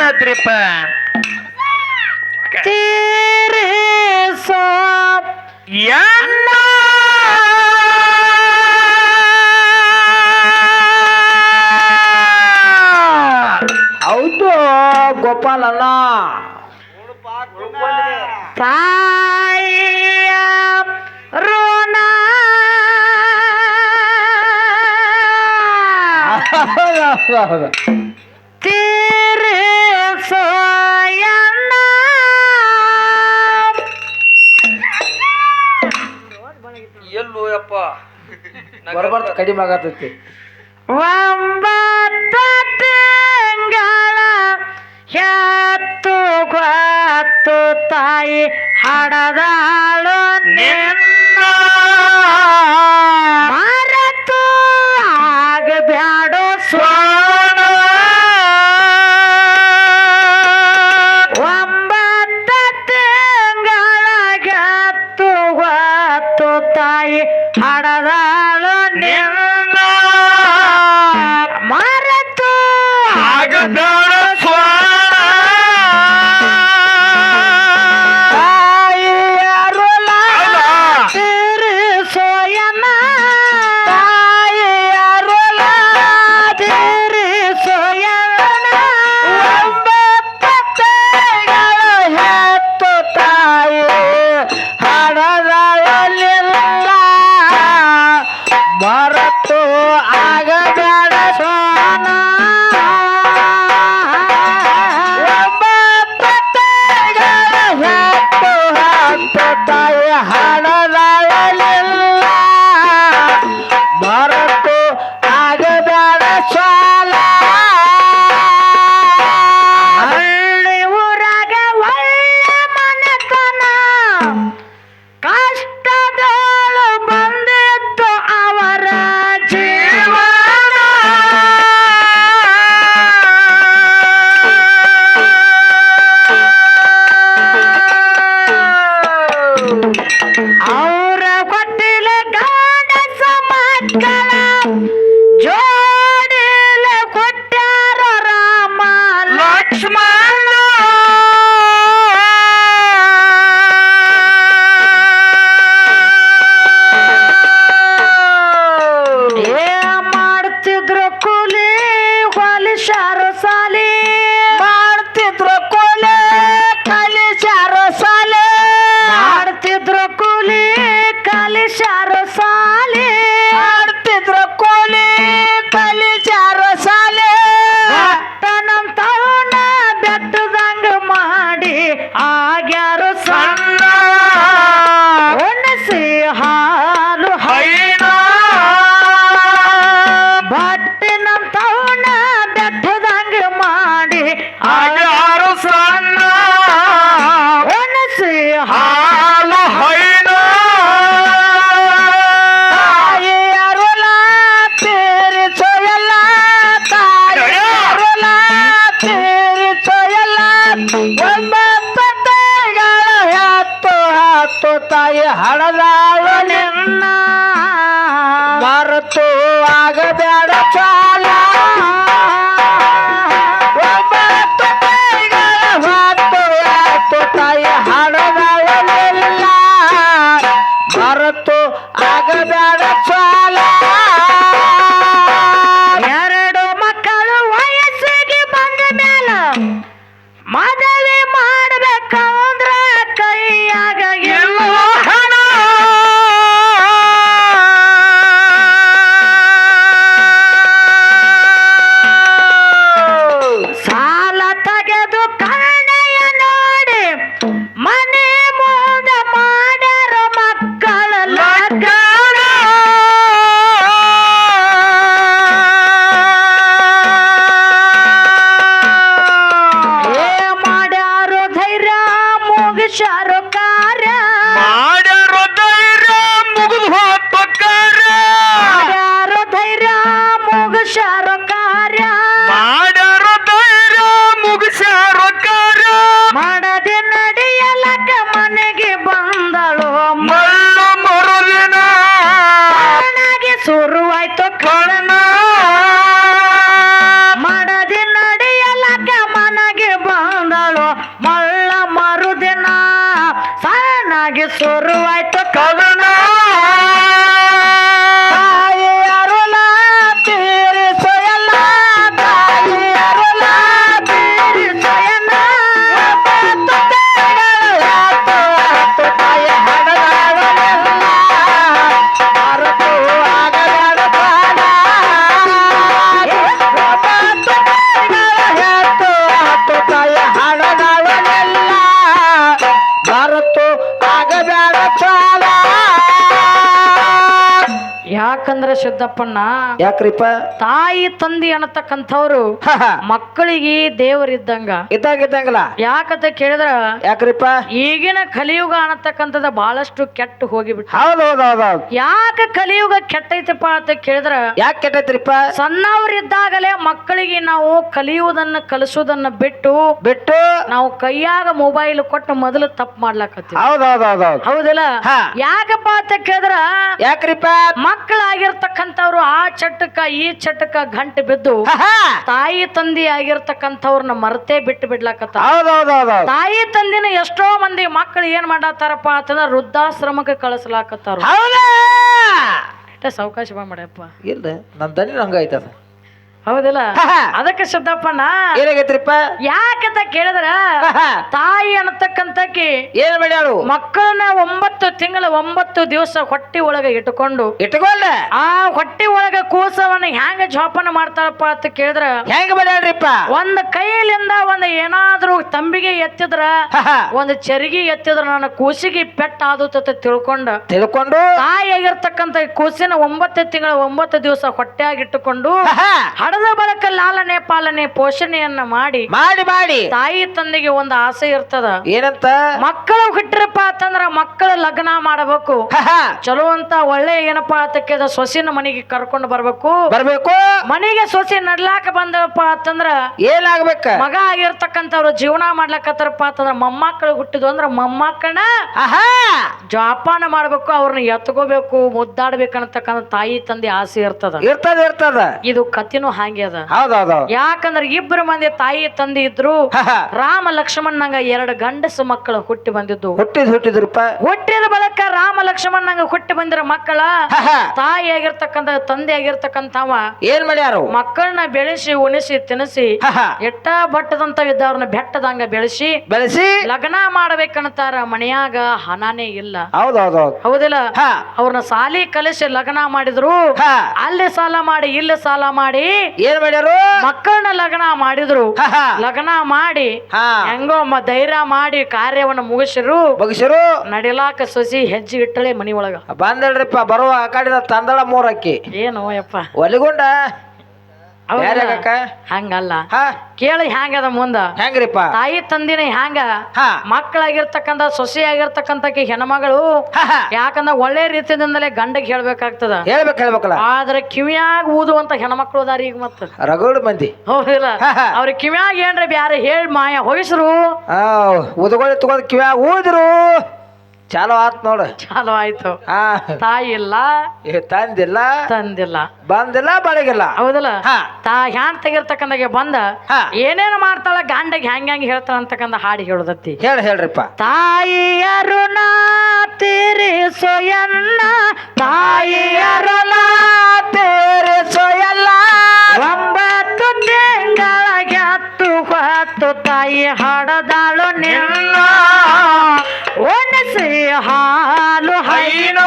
ಏನತ್ರಿಪ್ಪ ತೀರಿಸೋ ಎನ್ನ ಹೌದು ಗೋಪಾಲಣ್ಣ ತಾಯಿಯ ಋಣ ತೀರಿಸೋ ಎನ್ನ ಎಲ್ಲೋ ಯಪ್ಪ ಬರಬಾರ್ದು ಕಡಿಮೆ ಆಗತೈತಿ ಒಂಬತ್ತು ತಿಂಗಳ ಹೆತ್ತು ಗೊತ್ತು ತಾಯಿ ಹಡದಾಳು ನಿನ್ನ ಮರೆತು ಆಗಬ್ಯಾಡೋ ಸೋಣ ಒಂಬತ್ತು ತಿಂಗಳ ಹೆತ್ತು ಗೊತ್ತು ತಾಯಿ ಹಡದಾಳು ನಿನ್ನ ಮರೆತು ಆಗಬೇಡ ತೀರಿಸೋಯನ ತೀರಿಸೋಯನ ಒಂಬತ್ತು ಹೆತ್ತು ತಾಯಿ ಹಡದಲ್ಲಿಲ್ಲ ಮರತು ಆಗಬೇಡ ಸೋನ ಹೆತ್ತು ಹತ್ತು ತಾಯಿ ಹಡದಲ್ಲಿಲ್ಲ ಮರತು ಆಗಬೇಡ ಸಾಲ ಹಳ್ಳಿ ಊರಾಗ ಒಳ್ಳೆ ಮನೆತನ ಕಷ್ಟದಳು ಬಂದಿತ್ತು ಅವರ ಜೀವನ ಅವರ ಕೊಟ್ಟಿಲ ಗಂಡಸ ಮಕ್ಕಳ ಜೋಡಿಲ ಕೊಟ್ಟಾರ ರಾಮ ಲಕ್ಷ್ಮಣ ಮಾಡ್ತಿದ್ರು ಕೂಲಿ ಹೊಲಿಸಾರು ಸಾಲಿ ಮಾಡ್ತಿದ್ರು ಕೊಲೆ ಕಲಿಸಾರು ಸಾಲೆ ಮಾಡ್ತಿದ್ರು ಕೂಲಿ ಕಲಿಸಾರು ಸಾಲಿ ಮಾಡ್ತಿದ್ರು ಕೊಲೆ ಕಲಿಸಾರು ಸಾಲೆ ತನಂತವನ ಬೆಟ್ಟದಂಗ ಮಾಡಿ ಆಗ್ಯಾರು ಸಣ್ಣ ಒಣಸಿ ಹಾಲು ಹೈನ ಬಟ್ಟಿನಂತವನ ಬೆಟ್ಟದಂಗ ಮಾಡಿ ಆಗ್ಯಾರು ಸಣ್ಣ ಒಣಸಿ ಹಾಲು ಹೈನ ತಾಯಿಯರುಲ ತೀರಿಸೋ ಎಲ್ಲ ತಾಯಿಯರುಲ ತೀರಿಸೋ ಎಲ್ಲ ಒಂಬತ್ತು ತಾಯಿಗಳ ಹತ್ತು ಹತ್ತು ತಾಯಿ ಹಡದಾಳು ನಿನ್ನ ಮರೆತು ಆಗಬೇಡ ಸಾಲ ಒಂಬತ್ತು ತಾಯಿಗಳ ಹತ್ತು ಹತ್ತು ತಾಯಿ ಹಡದಾಳು ನಿನ್ನ ಮರೆತು ಆಗಬೇಡ ಸಾಲ ಎರಡು ಮಕ್ಕಳು ವಯಸ್ಸಿಗೆ ಬಂದ ಮೇಲ ಮದುವೆ ಮಾಡ್ಬೇಕಂದ್ರ ಕೈಯಾಗ ಎಲ್ಲೋ ಹಣ ಸಾಲ ತೆಗೆದು ಕಣ್ಣೆಯ ನೋಡಿ ಮನೆ ಮುಂದೆ ಮಾಡ್ಯಾರ ಮಕ್ಕಳ ಲಗ್ನ ಯಾಕಂದ್ರೆ ಸಿದ್ದಪ್ಪಣ್ಣ ಯಾಕ್ರಿಪ್ಪ ತಾಯಿ ತಂದಿ ಅನ್ನತಕ್ಕಂಥವ್ರು ಮಕ್ಕಳಿಗೆ ದೇವರಿದ್ದಂಗ ಇದ್ದಂಗಿದ್ದಂಗಲ್ಲ ಯಾಕಂತ ಕೇಳಿದ್ರ ಯಾಕ್ರಿಪ್ಪ ಈಗಿನ ಕಲಿಯುಗ ಅನ್ನತಕ್ಕಂಥದ ಬಹಳಷ್ಟು ಕೆಟ್ಟು ಹೋಗಿಬಿಟ್ಟು ಹೌದೌದೌದೌದು ಯಾಕೆ ಕಲಿಯುಗ ಕೆಟ್ಟೈತಪ್ಪ ಅಂತ ಕೇಳಿದ್ರ ಯಾಕೆ ಕೆಟ್ಟೈತ್ರಿಪ್ಪ ಸಣ್ಣವರಿದ್ದಾಗಲೇ ಮಕ್ಕಳಿಗೆ ನಾವು ಕಲಿಯುವುದನ್ನ ಕಲಿಸುವುದನ್ನ ಬಿಟ್ಟು ಬಿಟ್ಟು ನಾವು ಕೈಯಾಗ ಮೊಬೈಲ್ ಕೊಟ್ಟು ಮೊದಲು ತಪ್ಪು ಮಾಡ್ಲಾಕತ್ತೀವಿ ಹೌದೌದೌದೌದು ಹೌದಿಲ್ಲ ಹಾ. ಯಾಕಪ್ಪ ಅಂತ ಕೇಳಿದ್ರ ಯಾಕ್ರಿಪ್ಪ ಮಕ್ಕಳಾಗಿರ್ತಕ್ಕಂಥವ್ರು ಆ ಚಟ್ಟಕ್ಕ ಈ ಚಟ್ಟಕ್ಕ ಗಂಟೆ ಬಿದ್ದು ತಾಯಿ ತಂದಿ ಆಗಿರ್ತಕ್ಕಂಥವ್ರನ್ನ ಮರತೆ ಬಿಟ್ಟು ಬಿಡ್ಲಾಕತ್ತ ಹೌದೌದೌದೌದು ತಾಯಿ ತಂದಿನ ಎಷ್ಟೋ ಮಂದಿ ಮಕ್ಕಳು ಏನ್ ಮಾಡತ್ತಾರಪ್ಪ ಅಂತಂದ್ರ ವೃದ್ಧಾಶ್ರಮಕ್ಕೆ ಕಳಿಸ್ಲಾಕತ್ತಾರ ಹೌದಾ ಸಾವಕಾಶ ಮಾಡ್ಯಪ್ಪ ಇಲ್ಲ ನನ್ ದನಿ ಹಂಗೈತದ ಹೌದಿಲ್ಲ ಅದಕ್ಕೆ ಸಿದ್ದಪ್ಪಣ್ಣ ಏನಾಗೈತ್ರಿಪ್ಪ ಯಾಕಂತ ಕೇಳಿದ್ರ ತಾಯಿ ಅನ್ನತಕ್ಕಂತಕಿ ಏನ್ ಮಾಡ್ಯಾಳು ಮಕ್ಕಳನ್ನ 9 ತಿಂಗಳ 9 ದಿವಸ ಹೊಟ್ಟಿ ಒಳಗ ಇಟ್ಟುಕೊಂಡು ಇಟ್ಕೊಂಡ ಆ ಹೊಟ್ಟಿ ಒಳಗ ಕೂಸವನ್ನ ಹೆಂಗ ಜೋಪಾನ ಮಾಡ್ತಾರಪ್ಪ ಅಂತ ಕೇಳಿದ್ರ ಹೆಂಗ ಮಾಡ್ಯಾಳ್ರಿಪ್ಪ ಒಂದ್ ಕೈಲಿಂದ ಒಂದ್ ಏನಾದ್ರೂ ತಂಬಿಗೆ ಎತ್ತಿದ್ರ ಒಂದ್ ಚರಿಗೆ ಎತ್ತಿದ್ರ ನನ್ನ ಕೂಸಿಗೆ ಪೆಟ್ಟ ಆದುತ್ತ ತಿಳ್ಕೊಂಡು ತಾಯಿ ಆಗಿರ್ತಕ್ಕಂಥ ಕೂಸಿನ 9 ತಿಂಗಳ 9 ದಿವಸ ಹೊಟ್ಟೆಯಾಗಿಟ್ಟುಕೊಂಡು ಹಡದ ಬಳಕ ಲಾಲನೆ ಪಾಲನೆ ಪೋಷಣೆಯನ್ನ ಮಾಡಿ ಮಾಡಿ ತಾಯಿ ತಂದೆಗೆ ಒಂದು ಆಸೆ ಇರ್ತದ ಏನಂತ ಮಕ್ಕಳು ಹುಟ್ಟಿರಪ್ಪ ಅಂತಂದ್ರ ಮಕ್ಕಳ ಲಗ್ನ ಮಾಡಬೇಕು ಚಲೋ ಅಂತ ಒಳ್ಳೆ ಏನಪ್ಪಾ ಅಂತ ಸೊಸಿನ ಮನೆಗೆ ಕರ್ಕೊಂಡು ಬರ್ಬೇಕು ಮನೆಗೆ ಸೊಸಿ ನಡ್ಲಾಕ ಬಂದಪ್ಪ ಅಂತಂದ್ರ ಏನಾಗ್ಬೇಕ ಮಗ ಆಗಿರ್ತಕ್ಕಂಥವ್ರು ಜೀವನ ಮಾಡ್ಲಕತ್ತಾರಪ್ಪ ಅಂತಂದ್ರ ಮೊಮ್ಮಕ್ಕಳು ಹುಟ್ಟಿದ್ವು ಅಂದ್ರ ಮೊಮ್ಮಕ್ಕಳನ್ನ ಜೋಪಾನ ಮಾಡ್ಬೇಕು ಅವ್ರನ್ನ ಎತ್ಕೋಬೇಕು ಮುದ್ದಾಡ್ಬೇಕನ್ನತಕ್ಕಂಥ ತಾಯಿ ತಂದೆ ಆಸೆ ಇರ್ತದ ಇದು ಕತ್ತಿನೂ ಹಾಗೆ ಅದ ಹೌದೌದು ಯಾಕಂದ್ರೆ ಇಬ್ಬರು ಮಂದಿ ತಾಯಿ ತಂದೆ ಇದ್ರು ರಾಮ ಲಕ್ಷ್ಮಣಂಗ 2 ಗಂಡಸು ಮಕ್ಕಳು ಹುಟ್ಟಿ ಬಂದಿದ್ದು ಹುಟ್ಟಿದ್ರಪ್ಪ ಹುಟ್ಟಿದ ಬಳಕ ರಾಮ ಲಕ್ಷ್ಮಣಂಗ ಹುಟ್ಟಿ ಬಂದಿರೋ ಮಕ್ಕಳ ತಾಯಿ ಆಗಿರ್ತಕ್ಕಂಥ ತಂದೆ ಆಗಿರ್ತಕ್ಕಂಥವ ಏನ್ ಮಾಡ್ಯಾರು ಮಕ್ಕಳನ್ನ ಬೆಳೆಸಿ ಉಣಿಸಿ ತಿನ್ನಿಸಿ ಎಟ್ಟ ಬಟ್ಟದಂತ ಇದ್ದವ್ರನ್ನ ಬೆಟ್ಟದಂಗ ಬೆಳೆಸಿ ಲಗ್ನ ಮಾಡ್ಬೇಕಂತಾರ ಮನೆಯಾಗ ಹಣನೇ ಇಲ್ಲ ಹೌದಿಲ್ಲ ಅವ್ರನ್ನ ಸಾಲಿ ಕಲಿಸಿ ಲಗ್ನ ಮಾಡಿದ್ರು ಅಲ್ಲಿ ಸಾಲ ಮಾಡಿ ಇಲ್ಲಿ ಸಾಲ ಮಾಡಿ ಏನ್ ಮಾಡ್ಯಾರು ಮಕ್ಕಳನ್ನ ಲಗ್ನ ಮಾಡಿದ್ರು ಲಗ್ನ ಮಾಡಿ ಹೆಂಗೋ ಧೈರ್ಯ ಮಾಡಿ ಕಾರ್ಯವನ್ನು ಮುಗಿಸಿರು ನಡಿಲಾಕ ಸೊಸಿ ಹೆಜ್ಜೆ ಇಟ್ಟಳೆ ಮನಿ ಒಳಗ ಬಂದಳ್ರಿಪ್ಪ ಬರುವ ಆ ಕಡೆ ತಂದಳ 3 ಅಕ್ಕಿ ಏನು ಯಪ್ಪ ಒಲಿಗೊಂಡ ಹಂಗಲ್ಲ ಕೇಳಿ ಹೆಂಗದ ಮುಂದ ಹೆಂಗ್ರಿಪ್ಪ ತಾಯಿ ತಂದಿನ ಹೆಂಗ ಮಕ್ಕಳಾಗಿರ್ತಕ್ಕಂಥ ಸೊಸೆ ಆಗಿರ್ತಕ್ಕಂಥ ಹೆಣ್ಮಗಳು ಯಾಕಂದ್ರ ಒಳ್ಳೆ ರೀತಿಯಿಂದಲೇ ಗಂಡಗ್ ಹೇಳ್ಬೇಕಾಗ್ತದ ಹೇಳ್ಬೇಕಲ್ಲ ಆದ್ರೆ ಕಿವಿಯಾಗ ಊದುವಂತ ಹೆಣ್ಮಕ್ಳು ಅದಾರ ಈಗ ಮತ್ತ ರಗಡ್ ಮಂದಿ ಹೌದಿಲ್ಲ ಅವ್ರ ಕಿವಿಯಾಗ ಏನ್ರಿ ಬ್ಯಾರೆ ಹೇಳಿ ಮಾಯ ಹೋಗಿಸ್ರು ಊದುಗಳು ತಗೊಂಡ್ ಕಿವಿಯಾಗ ಊದ್ರು ಚಾಲೋ ಆತ್ ನೋಡ ಚಾಲೋ ಆಯ್ತು ತಾಯಿ ಇಲ್ಲ ತಂದಿಲ್ಲ ಬಂದಿಲ್ಲ ಬಳಿಗಿಲ್ಲ ಹೌದಲ್ಲ ಹ್ಯಾಂಡ್ ತೆಗಿರ್ತಕ್ಕಂದಾಗೆ ಬಂದ ಏನೇನು ಮಾಡ್ತಾಳ ಗಂಡಗೆ ಹೆಂಗ್ ಹೇಳ್ತಾಳ ಅಂತಕ್ಕಂಥ ಹಾಡಿ ಹೇಳುದತ್ತಿ ಹೇಳ್ರಿಪ್ಪ ತಾಯಿಯರುಣ ತೀರಿಸೋಯನ್ನ ತಾಯಿಯರುಣ ತೀರಿಸೋಯಲ್ಲ 9 ತಿಂಗಳಿಗೆ 10 ತಾಯಿ ಹಾಡದಾಳು ನಿನ್ನ ಒಣಸಿ ಹಾಲು ಹೈನು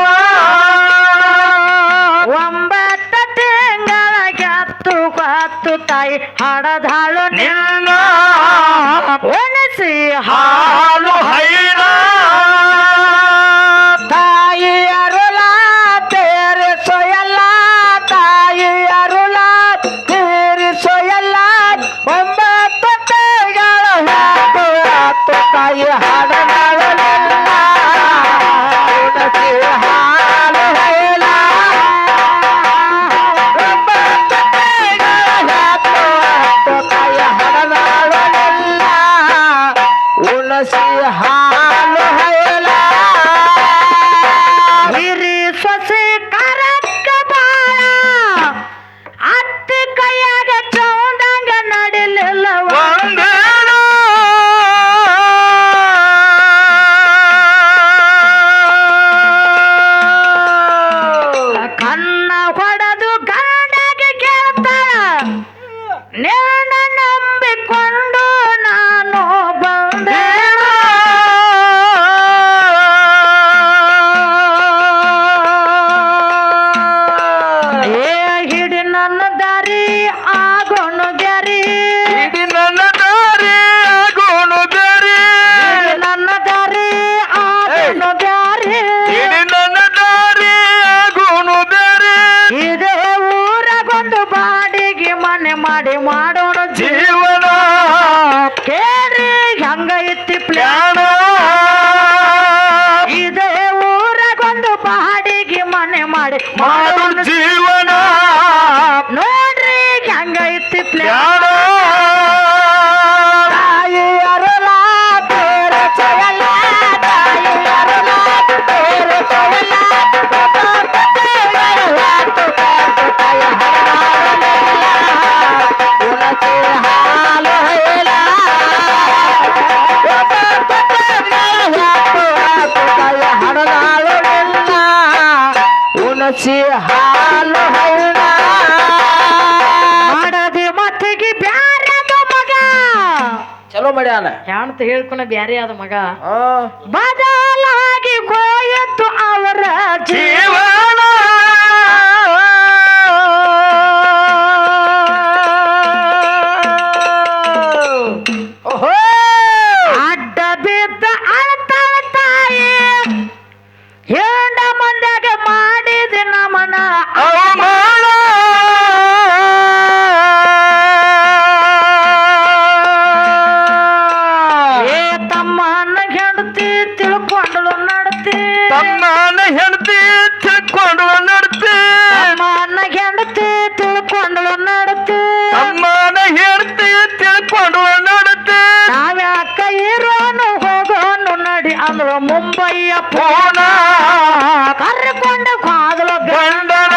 9 ತಿಂಗಳಿಗೆ 10 ತಾಯಿ ಹಾಡದಾಳು ನಿನ್ನ ಒಣಸಿ ಹಾಲು ಹೈನ ತಾಯಿ ಅರುಳ ತೀರಿಸೋಯಲ್ಲ ತಾಯಿ ಅರುಳ ತೀರಿಸೋಯಲ್ಲ 9 ತಿಂಗಳ 10 ತಾಯಿ ಹಾಡದಾಳು ಹಾಲು ಮಾಡಿ ಮಾಡೋಣ ಜೀವನ ಕೇಳಿ ಹಂಗೈತಿ ಪ್ಯಾಣ ಇದೇ ಊರಾಗೊಂದು ಬಾಡಿಗೆ ಮನೆ ಮಾಡಿ ಮಾಡೋಣ ಜೀವನ ನೋಡ್ರಿ ಹಂಗೈತಿ ಪ್ಯಾಣ ಹಾಲು ಹೈನ ಮಾಡದಿ ಮತ್ತಿಗೆ ಬ್ಯಾರದ ಮಗ ಚಲೋ ಮಾಡ್ಯಾನ ಅಂತ ಹೇಳ್ಕೊನ ಬ್ಯಾರೆ ಆದ ಮಗ ಬದಲಾಗಿ ಹೋಯಿತು ಅವರ ಜೀವನ ಅಡ್ಡ ಬಿದ್ದ ಅಳ್ತಾಳ ತಾಯಿ ಹೆಂಡ ಮಂದ್ಯಾಗ ಮಾಡಿದ ನಮನ ಅವಮಾನ ಏ ತಮ್ಮನ ಹೆಂಡತಿ ತಿಳ್ಕೊಂಡಳು ನಡತಿ ತಮ್ಮನ ಹೆಂಡತಿ ತಿಳ್ಕೊಂಡು ನಡ್ತಿ ತಮ್ಮನ ಹೆಂಡತಿ ತಿಳ್ಕೊಂಡಳು ನಡತಿ ತಮ್ಮನ ಹೆಂಡತಿ ತಿಳ್ಕೊಂಡು ನಡ್ತಿ ನಾವ್ಯಾಕ ಇರೋನು ಹೋಗೋನು ನಡಿ ಅಂದ್ರು ಮುಂಬೈಯ ಪೋಣ ಕರ್ಕೊಂಡು ಕಾದಲು ಗಂಡನ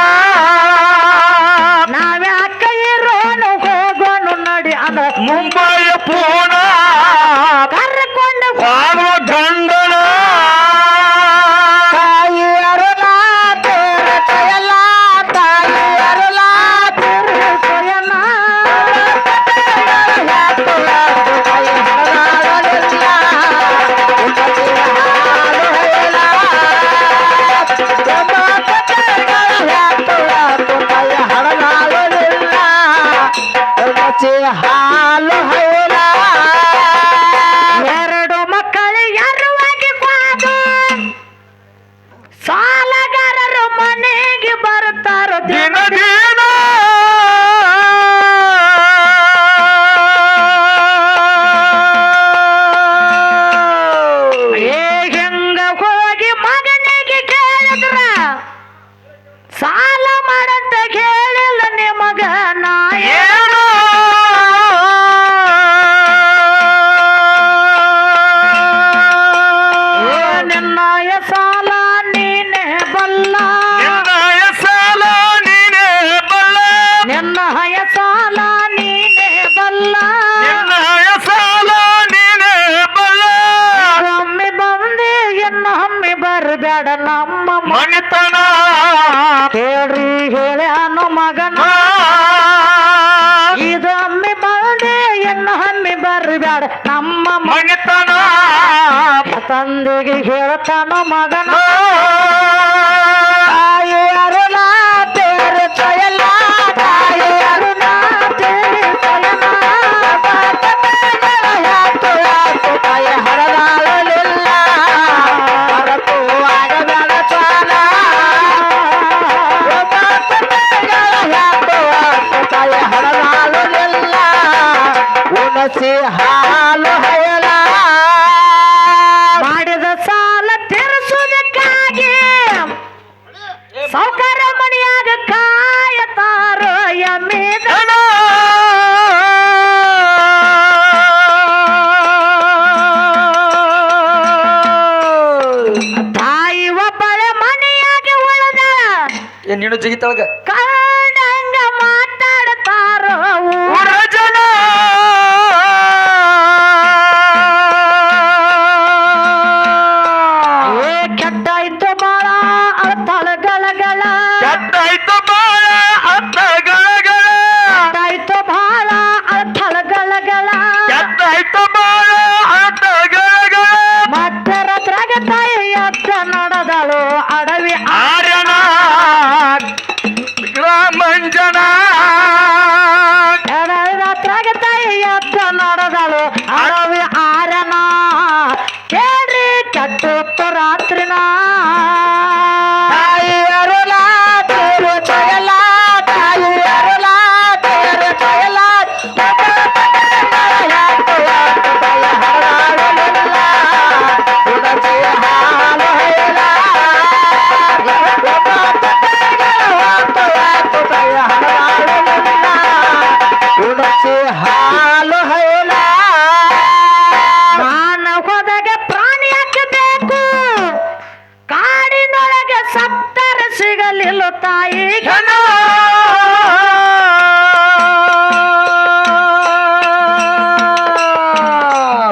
ನಾವ್ಯಾಕ ಇರೋನು ಹೋಗೋನು ನಡಿ ಅಂದ್ರ ಮುಂಬೈಯ ಪೋಣ ಕರ್ಕೊಂಡು ಕಾಣುವ ಗಂಡನ ತಾಯಿ ಅರುಳ ತೇರತೆಯಲ್ಲ ತಾಯಿ ಅರುಳ ಸೊಯನ ಹಾಲು ಹೈಲ ಎರಡು ಮಕ್ಕಳು ಎರವಾಗಿ ಕಾದು ಸಾಲಗಾರರು ಮನೆಗೆ ಬರ್ತಾರೋ ದಿನ ದಿನ ಏ ಹೆಂಗ ಹೋಗಿ ಮಗನಿಗೆ ಕೇಳಿದ್ರ ಸಾಲ ಮಾಡಂತ ಕೇಳಿಲ್ಲ ನಿಮಗ ನಾಯ ಏನೋ ನಿನ್ನಯ ಸಾಲ ನೀನೇ ಬಲ್ಲ ನಿನ್ನಯ ಸಾಲ ನೀನೇ ಬಲ್ಲ ನಿನ್ನಯ ಸಾಲ ನೀನೇ ಬಲ್ಲ ನಿನ್ನಯ ಸಾಲ ನೀನೇ ಬಲ್ಲ ಒಮ್ಮೆ ಬಂದೆ ಇನ್ನೊಮ್ಮೆ ಬರಬೇಡ ನಮ್ಮ ಮನಿತನ ಕೇಳ್ರಿ ಹೇಳ್ಯಾನು ಮಗನ ಇದೊಮ್ಮೆ ಬಂದೆ ಇನ್ನೊಮ್ಮೆ ಬರಬೇಡ ನಮ್ಮ ಮನಿತನ ತಂದೆಗೆ ಹೇಳ್ತಾನು ಮಗನ ತಾಯಿ ಅರುಳ ತೇರತೆಯಲ್ಲ ತಾಯಿ ಅರುಳ ತಾಯಿ ಹರದಾಳಲಿಲ್ಲ ಹೊರತು ಆಗಬೇಡ ಚಾಲ ತಾಯಿ ಹರದಾಳಲಿಲ್ಲ ಉಣಸಿ ಹಾಲು ಹೈಲ ಮಾಡಿದ ಸಾಲ ತೀರಿಸುವುದಕ್ಕಾಗಿ ಸೌಕರ್ಯ ಮನೆಯಾಗ ಕಾಯತಾರೋ ಎಮ್ಮಿದ ತಾಯಿ ಒಬ್ಬಳೆ ಮನೆಯಾಗಿ ಉಳಿದ ನೀನು ಜಿಗಿತಳಗ ಕಂಡಂಗ ಮಾತಾಡ್ತಾರೋ ಊರ ಜನ ಏ ಕೆಟ್ಟಾಯ್ತು ಬಾಳ ಅಳ್ತಾಳಗಳಗಳ ಕೆಟ್ಟಾಯ್ತು ಬಾಳ ಅತ್ತಗಳಗಳ ಕೆಟ್ಟಾಯ್ತು ಬಾಳ ಅಳ್ತಾಳಗಳಗಳ ಕೆಟ್ಟಾಯ್ತು ಬಾಳ ಅತ್ತಗಳಗಳ ಮಧ್ಯರಾತ್ರಾಗ ತಾಯಿ ಎದ್ದ ನಡೆದಳು ಅಡವಿ ಆರ್ಯನ ಸಿಗಲಿಲ್ಲ ತಾಯಿ ಹೆಣ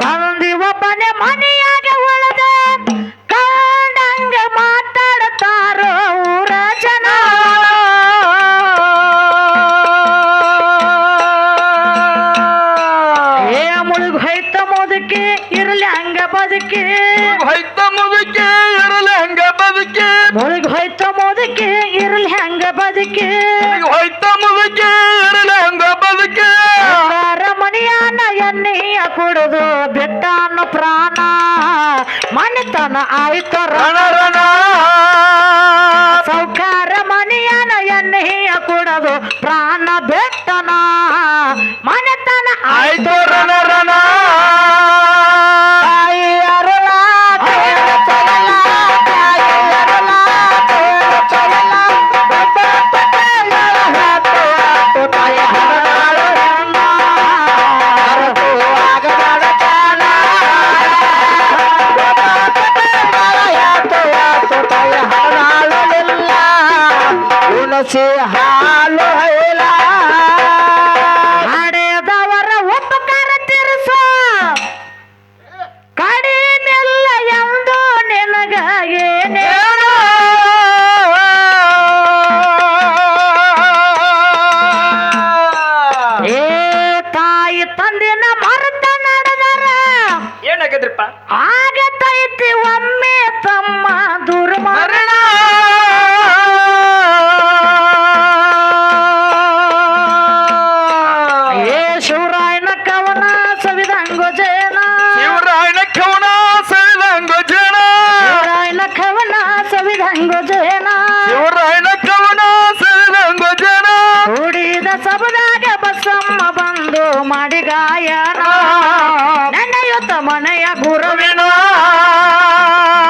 ತಂದಿ ಒಬ್ಬನೇ ಮನೆಯಾಗ ಉಳದ ಕಂಡಂಗ ಮಾತಾಡ್ತಾರೋ ಊರ ಜನ ಏ ಮುಳುಗ್ ಹೋಯ್ತ ಮುದುಕಿ ಇರ್ಲಿ ಹಂಗ ಬದುಕಿ ಹೋಯ್ತ ಮುದುಕಿ ಇರಲಿ ಹಂಗ ಬದುಕಿ ಮುಳುಗ್ ಹೋಯ್ತ ಮುದುಕಿ ಇರ್ಲಿ ಹಂಗ ಬದುಕಿ ಹೋಯ್ತ ಮುದುಕಿ ಇರಲಿ ಹಂಗ ಬದುಕಿ ಮನೆಯನ್ನ ಎಣ್ಣೆಯ ಕುಡಿದು ಬಿಟ್ಟಾನ ಪ್ರಾಣ ಮನೆತನ ಆಯ್ತು ರಣ ರಣ ಸೌಕಾರ ಮನೆಯನ್ನ ಎಣ್ಣೆಯ ಕುಡಿದು ಪ್ರಾಣ ಬಿಟ್ಟನ ಮನೆತನ ಆಯ್ತು ರಣ ರಣ ಹಾಲು ಹೈಲ ಹಡೆದವರ ಉಪಕಾರ ತೀರಿಸೋ ಕಡಿಮೆಲ್ಲ ಎಂದು ನಿನಗ ಏನೇ ಏ ತಾಯಿ ತಂದಿನ ಮರೆತ ನಡೆದರ ಏನಾಗದ್ರಪ್ಪ ಆಗತೈತಿ ಒಮ್ಮೆ ತಮ್ಮ ದುರ್ಮರಣ ಏ ಶಿವರಾಯನ ಕವನ ಸವಿದಂಗೋ ಜಯನ ಶಿವರಾಯನ ಕವನ ಸವಿದಂಗೋ ಜನ ಶಿವರಾಯನ ಕವನ ಸವಿದಂಗೋ ಜಯನ ಶಿವರಾಯನ ಕವನ ಸವಿದಂಗೋ ಜನ ಕೂಡಿದ ಸಬದಾಗ ಬಸಮ್ಮ ಬಂದು ಮಾಡಿ ಗಾಯನ ನಡೆಯುತ್ತ ಮನೆಯ ಗುರುವಿನ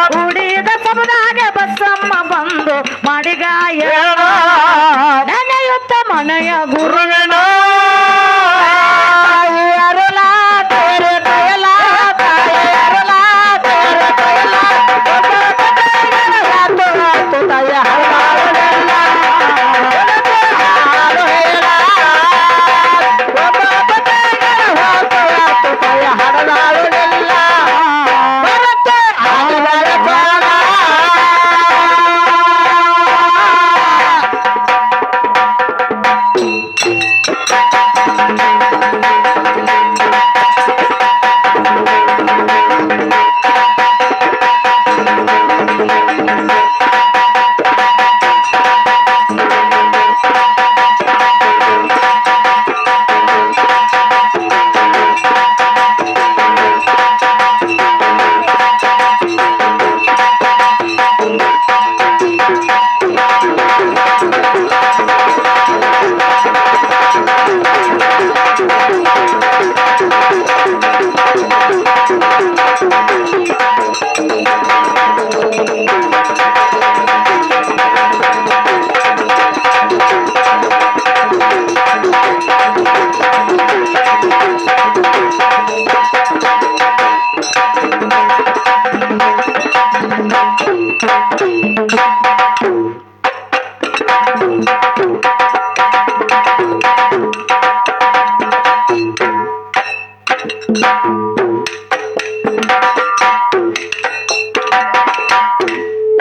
ಕೂಡಿದ ಸಬದಾಗ ಬಸಮ್ಮ ಬಂದು ಮಾಡಿ ಗಾಯನ ನಡೆಯುತ್ತ ಮನೆಯ ಗುರುವಿನ Thank you.